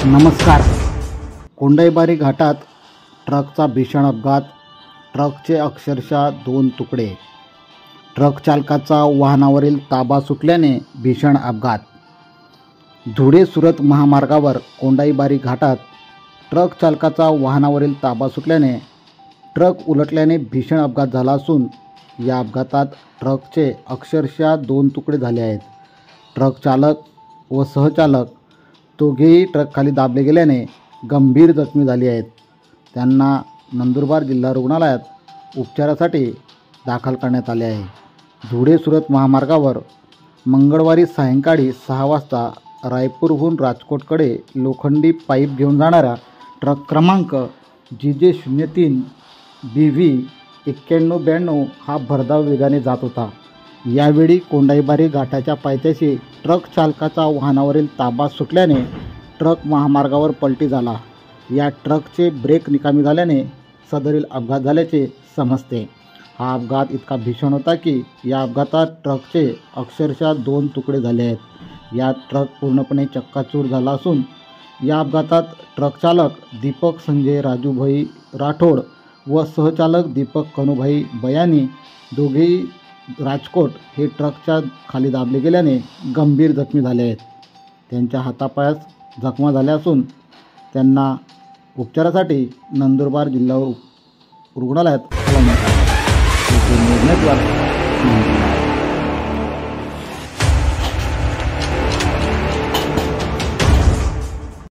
नमस्कार. कोंडाईबारी घाटात ट्रकचा भीषण अपघात. ट्रकचे अक्षरशः 2 तुकडे. ट्रक चालकाचा वाहनावरील ताबा सुटल्याने भीषण अपघात. धुळे सुरत महामार्गावर कोंडाईबारी घाटात ट्रक चालकाचा वाहनावरील ताबा सुटल्याने ट्रक उलटल्याने भीषण अपघात झाला असून या अपघातात ट्रकचे अक्षरशः 2 तुकडे झाले आहेत. ट्रक चालक व सहचालक दोघेही ट्रकखाली दाबले गेल्याने गंभीर जखमी झाले आहेत. त्यांना नंदुरबार जिल्हा रुग्णालयात उपचारासाठी दाखल करण्यात आले आहे. धुळे सुरत महामार्गावर मंगळवारी सायंकाळी 6 वाजता रायपूरहून राजकोटकडे लोखंडी पाईप घेऊन जाणारा ट्रक क्रमांक GJ03 BV 9192 हा भरधाव वेगाने जात होता. यावेळी कोंडाईबारी घाटाच्या पायथ्याशी ट्रक चालकाचा वाहनावरील ताबा सुटल्याने ट्रक महामार्गावर पलटी झाला. या ट्रकचे ब्रेक निकामी झाल्याने सदरील अपघात झाल्याचे समजते. हा अपघात इतका भीषण होता की या अपघातात ट्रकचे अक्षरशः 2 तुकडे झाले आहेत. यात ट्रक पूर्णपणे चक्काचूर झाला असून या अपघातात ट्रक चालक दीपक संजय राजूभाई राठोड व सहचालक दीपक कनुभाई बयानी दोघेही राजकोट हे ट्रकच्या खाली दाबले गेल्याने गंभीर जखमी झाले आहेत. त्यांच्या हातापायास जखमा झाल्या असून त्यांना उपचारासाठी नंदुरबार जिल्हा रुग्णालयात हलवण्यात आले.